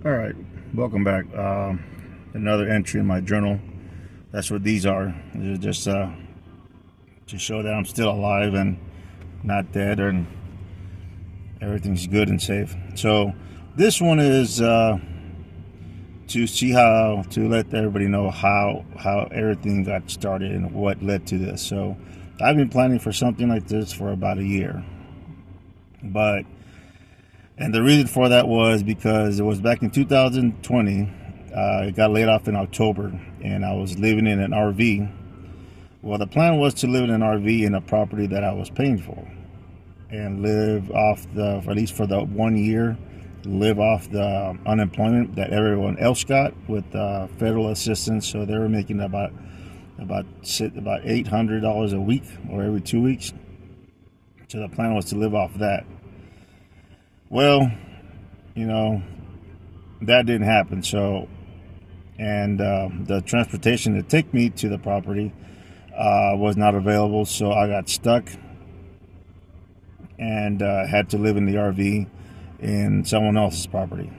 All right, welcome back. Another entry in my journal. That's what these are. These are just to show that I'm still alive and not dead, and everything's good and safe. So this one is to see how to let everybody know how everything got started and what led to this. So I've been planning for something like this for about a year, but and the reason for that was because it was back in 2020. I got laid off in October, and I was living in an RV. Well, the plan was to live in an RV in a property that I was paying for, and live off the, at least for the 1 year, live off the unemployment that everyone else got with federal assistance. So they were making about $800 a week or every 2 weeks. So the plan was to live off that. Well, you know, that didn't happen. So, and the transportation to take me to the property was not available. So I got stuck and had to live in the RV in someone else's property.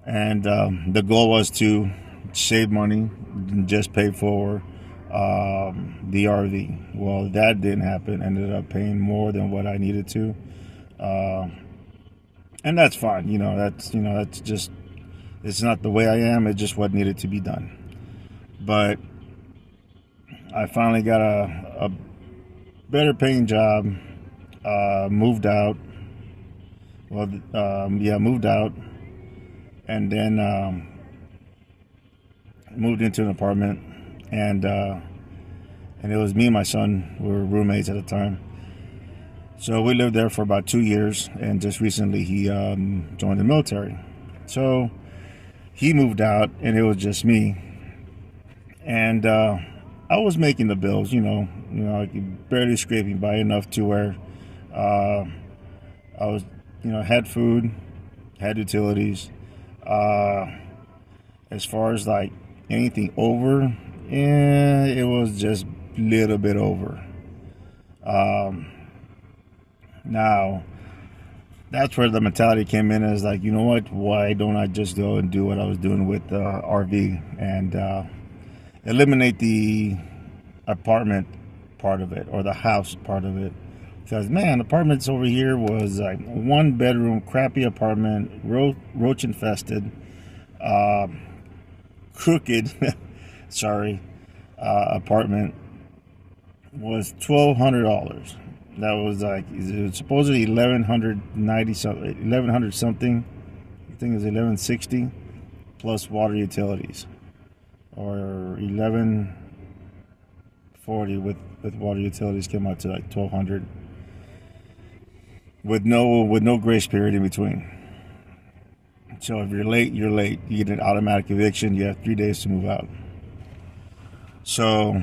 And the goal was to save money and just pay for the RV. Well, that didn't happen. Ended up paying more than what I needed to. And that's fine. That's just, it's not the way I am. It's just what needed to be done. But I finally got a better paying job. Moved out. Well, moved out, and then moved into an apartment, and it was me and my son. We were roommates at the time. So we lived there for about 2 years, and just recently he joined the military. So he moved out, and it was just me. And I was making the bills, barely scraping by enough to where I was, had food, had utilities. As far as like anything over, it was just a little bit over. Now, that's where the mentality came in, is like, you know what, why don't I just go and do what I was doing with the RV and eliminate the apartment part of it, or the house part of it. Because, man, apartments over here was like 1 bedroom, crappy apartment, roach infested, crooked, sorry, apartment, was $1,200. That was like, it was supposedly 1,190 something, 1,100 something. I think it was 1,160 plus water utilities, or 1,140 with water utilities, came out to like 1,200, with no grace period in between. So if you're late, you're late. You get an automatic eviction. You have 3 days to move out. So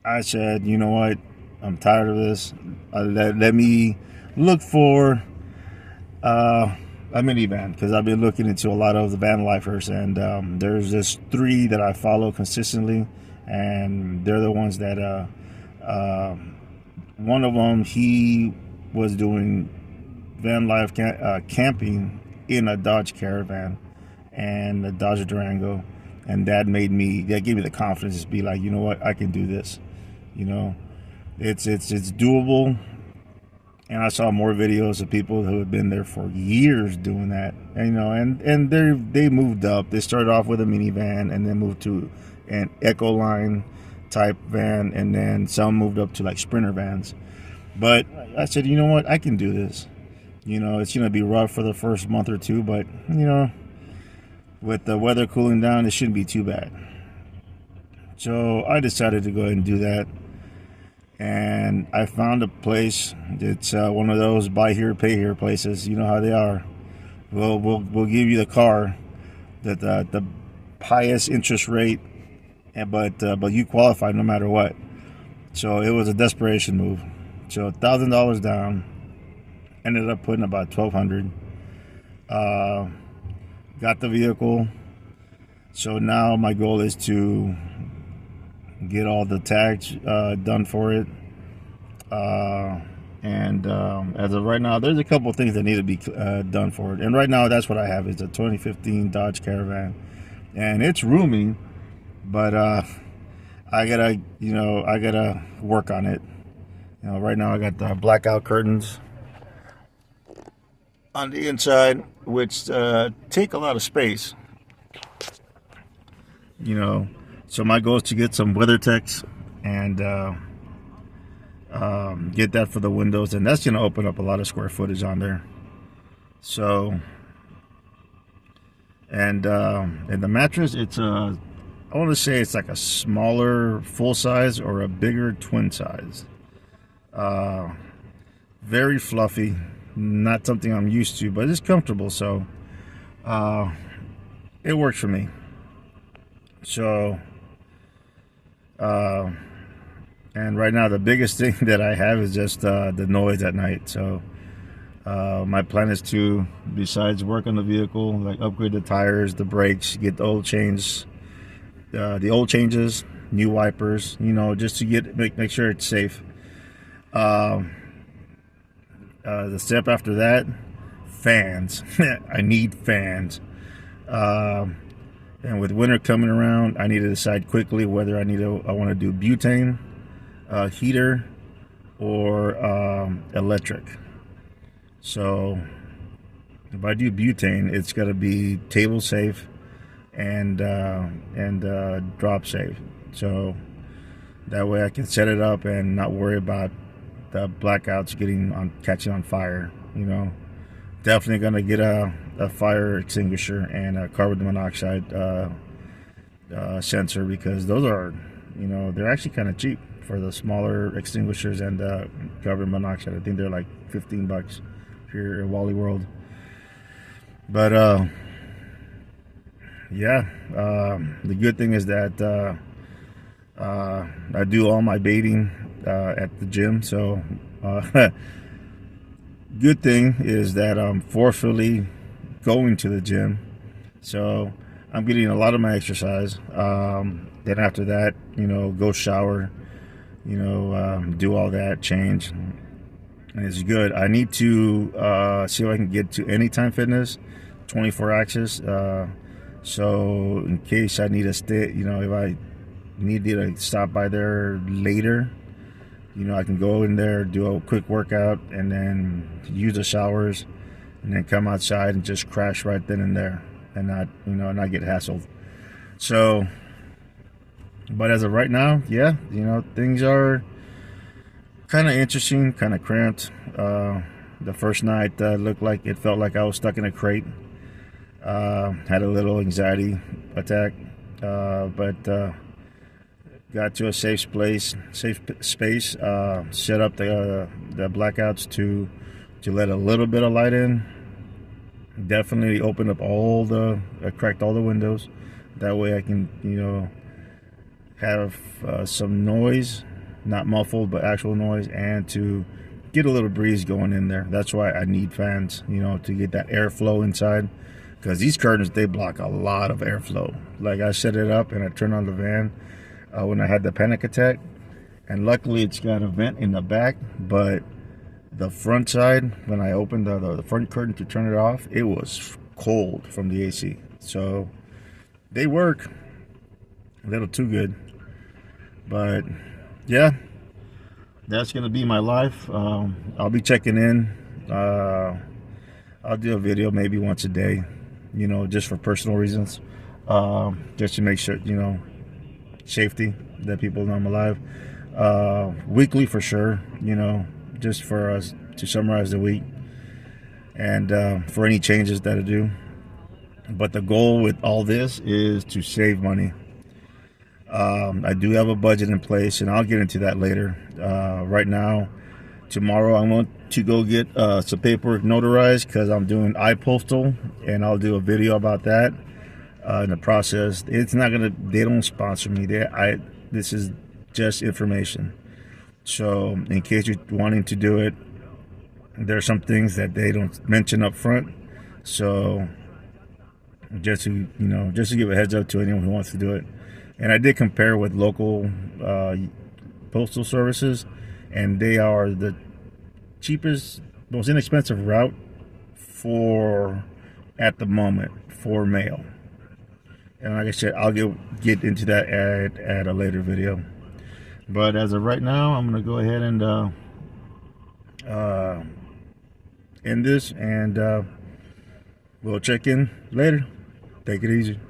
I said, you know what? I'm tired of this. Let me look for a minivan, because I've been looking into a lot of the van lifers, and there's just 3 that I follow consistently, and they're the ones that one of them, he was doing van life camping in a Dodge Caravan and a Dodge Durango, and that gave me the confidence to be like, you know what, I can do this. It's doable. And I saw more videos of people who have been there for years doing that, and they moved up. They started off with a minivan, and then moved to an Ecoline type van, and then some moved up to like Sprinter vans. But I said, you know what, I can do this. It's going to be rough for the first month or two, but with the weather cooling down, it shouldn't be too bad. So I decided to go ahead and do that. And I found a place. It's one of those buy here, pay here places. You know how they are. We'll give you the car, the highest interest rate, but you qualify no matter what. So it was a desperation move. So $1,000 down. Ended up putting about $1,200. Got the vehicle. So now my goal is to get all the tags done for it, And as of right now, there's a couple of things that need to be done for it. And right now, that's what I have. It's a 2015 Dodge Caravan, and it's roomy, but I gotta work on it. Right now I got the blackout curtains on the inside, which take a lot of space. So my goal is to get some WeatherTechs and get that for the windows, and that's gonna open up a lot of square footage on there. So, and the mattress, it's I want to say it's like a smaller full size or a bigger twin size. Very fluffy, not something I'm used to, but it's comfortable, so it works for me. So, and right now the biggest thing that I have is just the noise at night. So my plan is to, besides work on the vehicle, like upgrade the tires, the brakes, get the oil changes, new wipers, just to make sure it's safe. The step after that, fans. I need fans. And with winter coming around, I need to decide quickly whether I want to do butane, heater, or electric. So if I do butane, it's got to be table safe and drop safe. So that way I can set it up and not worry about the blackouts catching on fire. Definitely gonna get a fire extinguisher and a carbon monoxide sensor, because those are, they're actually kind of cheap for the smaller extinguishers and carbon monoxide. I think they're like $15 here in Wally World. But the good thing is that I do all my baiting at the gym, so good thing is that I'm forcefully going to the gym, so I'm getting a lot of my exercise. Then after that, go shower, do all that, change, and it's good. I need to see if I can get to Anytime Fitness 24 Axis, so in case I need to stay, if I need to stop by there later, I can go in there, do a quick workout, and then use the showers, and then come outside and just crash right then and there, and not get hassled. So, but as of right now, things are kind of interesting, kind of cramped. The first night it felt like I was stuck in a crate. Had a little anxiety attack, but got to a safe space, set up the blackouts to let a little bit of light in. Definitely opened up cracked all the windows. That way I can, have some noise, not muffled, but actual noise, and to get a little breeze going in there. That's why I need fans, to get that airflow inside, because these curtains, they block a lot of airflow. Like, I set it up and I turned on the van when I had the panic attack, and luckily it's got a vent in the back, but the front side, when I opened the front curtain to turn it off, it was cold from the AC. So they work a little too good. But yeah, that's gonna be my life. I'll be checking in. I'll do a video maybe once a day, just for personal reasons, just to make sure, safety, that people know I'm alive. Weekly for sure, just for us to summarize the week, and for any changes that I do. But the goal with all this is to save money. I do have a budget in place, and I'll get into that later. Right now, tomorrow, I want to go get some paperwork notarized, because I'm doing iPostal, and I'll do a video about that in the process. It's not gonna, they don't sponsor me. This is just information. So in case you're wanting to do it, there are some things that they don't mention up front. So just to give a heads up to anyone who wants to do it. And I did compare with local postal services, and they are the cheapest, most inexpensive route for at the moment for mail. And like I said, I'll get into that at a later video. But as of right now, I'm gonna go ahead and end this, and we'll check in later. Take it easy.